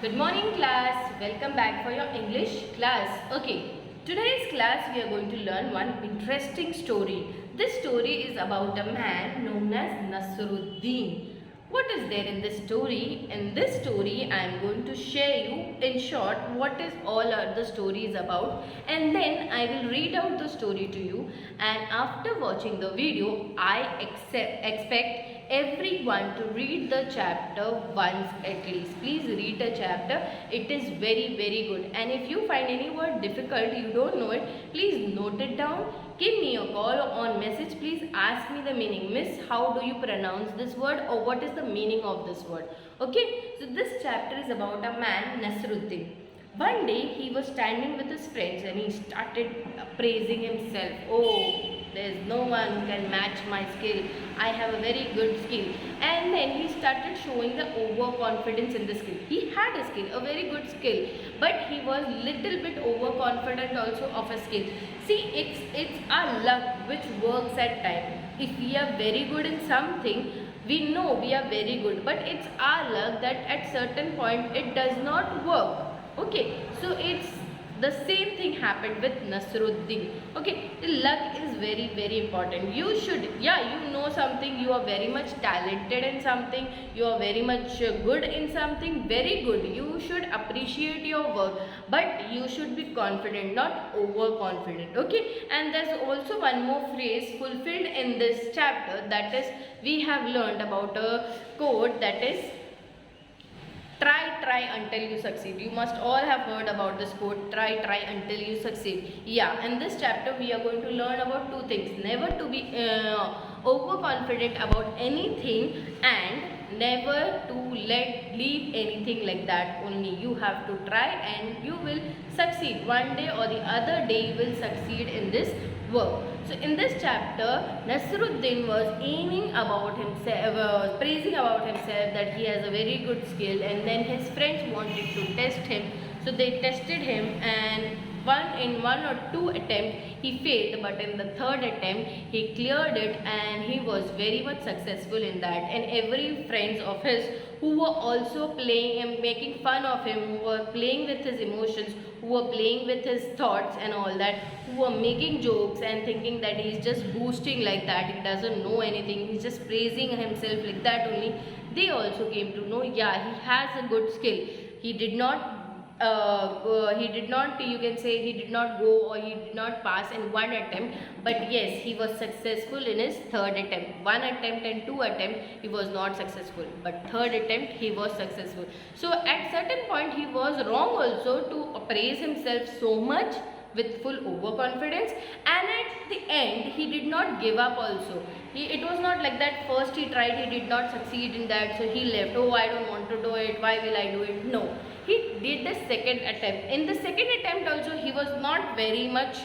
Good morning class. Welcome back for your English class. Okay, today's class we are going to learn one interesting story. This story is about a man known as Nasruddin. What is there in this story? In this story I am going to share you in short what is all the story is about, and then I will read out the story to you, and after watching the video I expect everyone to read the chapter once at least. Please read the chapter. It is very good, and if you find any word difficult, you don't know it, please note it down. Give me a call on message. Please ask me the meaning. Miss, how do you pronounce this word, or what is the meaning of this word? Okay, so this chapter is about a man, Nasruddin. One day he was standing with his friends and he started praising himself. Oh, there is no one who can match my skill. I have a very good skill. And then he started showing the overconfidence in the skill. He had a skill, a very good skill, but he was little bit overconfident also of a skill. See, it's our luck which works at time. If we are very good in something, we know we are very good, but it's our luck that at certain point it does not work. Okay, so it's the same thing happened with Nasruddin. Okay, the luck is very important. You should, yeah, you know something, you are very much talented in something, you are very much good in something, very good. You should appreciate your work, but you should be confident, not overconfident. Okay, and there's also one more phrase fulfilled in this chapter, that is, we have learned about a quote, that is, try until you succeed. You must all have heard about this quote, try until you succeed. Yeah, in this chapter we are going to learn about two things: never to be overconfident about anything, and never to leave anything like that. Only you have to try and you will succeed. One day or the other day you will succeed in this work. So in this chapter, Nasruddin was aiming about himself, praising about himself that he has a very good skill, and then his friends wanted to test him. So they tested him, and in one or two attempts he failed, but in the third attempt he cleared it, and he was very much successful in that. And every friends of his who were also playing and making fun of him, who were playing with his emotions, who were playing with his thoughts and all that, who were making jokes and thinking that he's just boosting like that, he doesn't know anything, he's just praising himself like that only, they also came to know, yeah, he has a good skill. He did not you can say he did not go, or he did not pass in one attempt, but yes, he was successful in his third attempt. One attempt and two attempt he was not successful, but third attempt he was successful. So at certain point he was wrong also to praise himself so much with full overconfidence, and at the end he did not give up also. It was not like that first he tried, he did not succeed in that, so he left. Oh, I don't want to do it, why will I do it? No, he did the second attempt. In the second attempt also he was not very much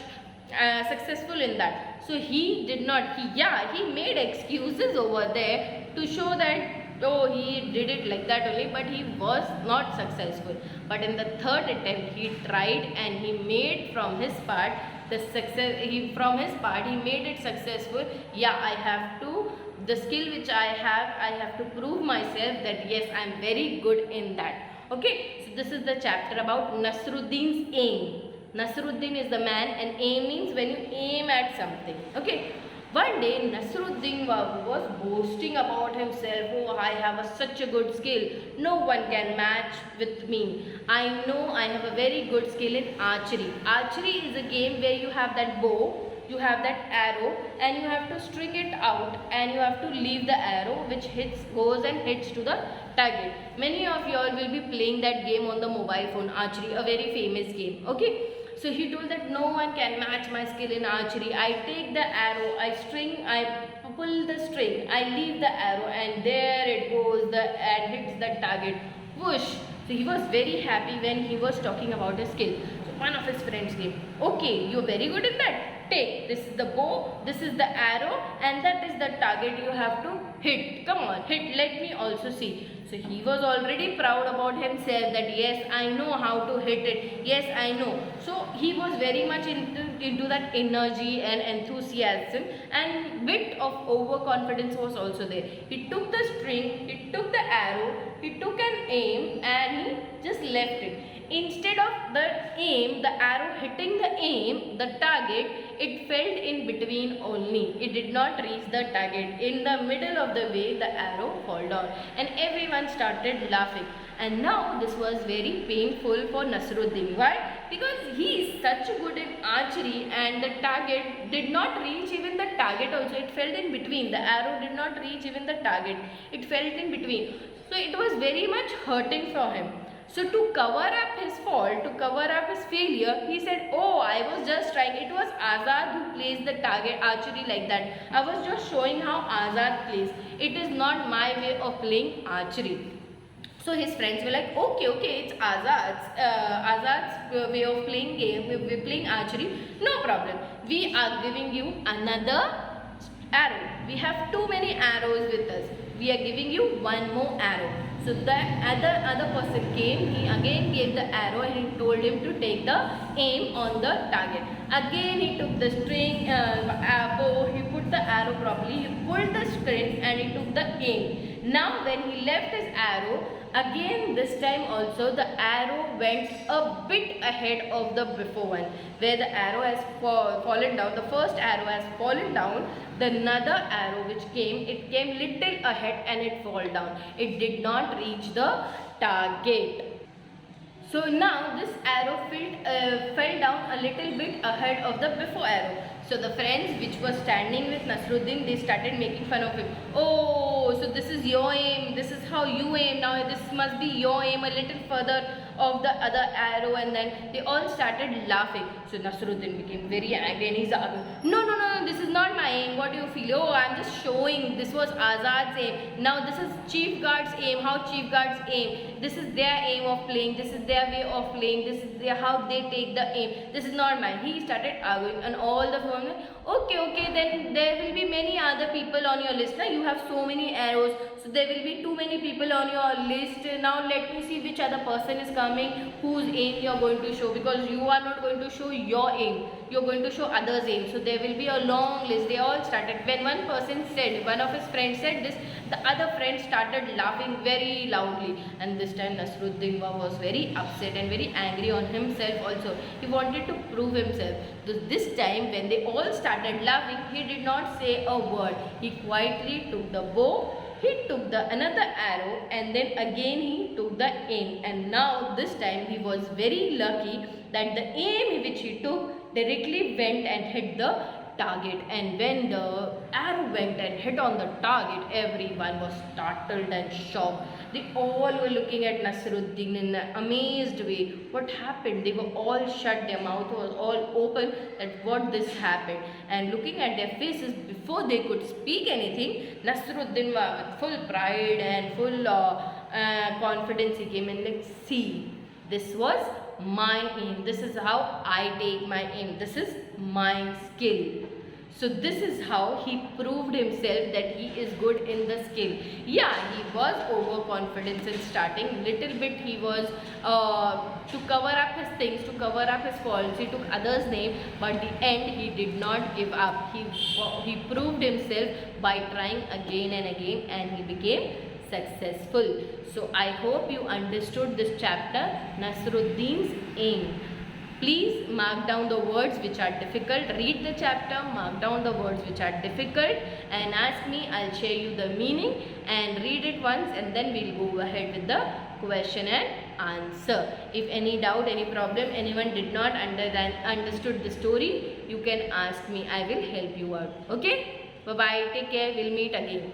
successful in that. So he did not, he made excuses over there to show that oh, he did it like that only, but he was not successful. But in the third attempt he tried, and he made from his part the success. He made it successful. Yeah, I have to, the skill which I have to prove myself that yes, I am very good in that. Okay, so this is the chapter about Nasruddin's aim. Nasruddin is the man, and aim means when you aim at something. Okay. One day Nasruddin was boasting about himself. Oh, I have such a good skill. No one can match with me. I know I have a very good skill in archery. Archery is a game where you have that bow, you have that arrow, and you have to string it out, and you have to leave the arrow which goes and hits to the target. Many of you all will be playing that game on the mobile phone, archery, a very famous game. Okay. So he told that no one can match my skill in archery. I take the arrow, I pull the string, I leave the arrow, and there it goes, and hits the target. Whoosh! So he was very happy when he was talking about his skill. So one of his friends came. Okay, you're very good in that. Take, this is the bow, this is the arrow, and that is the target you have to hit. Come on, hit, let me also see. So he was already proud about himself that yes, I know how to hit it. Yes, I know. So he was very much into that energy and enthusiasm, and bit of overconfidence was also there. He took the string, he took the arrow, he took an aim, and he just left it. Instead of the aim, the arrow hitting the aim, the target, it fell in between only. It did not reach the target. In the middle of the way, the arrow fell down, and everyone started laughing. And now this was very painful for Nasruddin. Why? Because he is such good in archery, and the target did not reach even the target also. It fell in between. The arrow did not reach even the target. It fell in between. So it was very much hurting for him. So to cover up his fault, to cover up his failure, he said, oh, I was just trying. It was Azad who plays the target archery like that. I was just showing how Azad plays. It is not my way of playing archery. So his friends were like, okay, it's Azad's way of playing game. We're playing archery. No problem. We are giving you another arrow. We have too many arrows with us. We are giving you one more arrow. So the other person came, he again gave the arrow and he told him to take the aim on the target. Again he took the string, bow, he put the arrow properly, he pulled the string and he took the aim. Now when he left his arrow, again this time also the arrow went a bit ahead of the before one. Where the arrow has fallen down, the first arrow has fallen down, the another arrow which came, it came little ahead and it fell down. It did not reach the target. So now this arrow fell down a little bit ahead of the before arrow. So the friends which were standing with Nasruddin, they started making fun of him. Oh, so this is your aim, this is how you aim, now this must be your aim, a little further of the other arrow, and then they all started laughing. So Nasruddin became very angry and he's arguing, no, this is not my aim, what do you feel? Oh, I'm just showing, this was Azad's aim, now this is Chief Guard's aim, how Chief Guard's aim, this is their aim of playing, this is their way of playing, this is how they take the aim, this is not mine. He started arguing and all the phone, okay, then there will be many other people on your list. Now you have so many arrows, so there will be too many people on your list. Now let me see which other person is coming, whose aim you are going to show, because you are not going to show your aim, you are going to show others' aim. So there will be a long list. They all started. When one person said, one of his friends said this, the other friend started laughing very loudly, and this time Nasruddin was very upset and very angry on himself also. He wanted to prove himself. This time when they all started laughing, he did not say a word. He quietly took the bow, he took the another arrow, and then again he took the aim. And now this time he was very lucky that the aim which he took directly went and hit the target. And when the arrow went and hit on the target, everyone was startled and shocked. They all were looking at Nasruddin in an amazed way. What happened? They were all shut, their mouth was all open that what this happened. And looking at their faces, before they could speak anything, Nasruddin with full pride and full confidence, he came and like, see, this was my aim, this is how I take my aim, this is my skill. So this is how he proved himself that he is good in the skill. Yeah, he was overconfident in starting, little bit he was to cover up his things, to cover up his faults, he took others' name, but the end he did not give up. He proved himself by trying again and again, and he became successful. So I hope you understood this chapter, Nasruddin's aim. Please mark down the words which are difficult. Read the chapter, mark down the words which are difficult and ask me. I'll share you the meaning and read it once, and then we'll go ahead with the question and answer. If any doubt, any problem, anyone did not understood the story, you can ask me. I will help you out. Okay? Bye-bye. Take care. We'll meet again.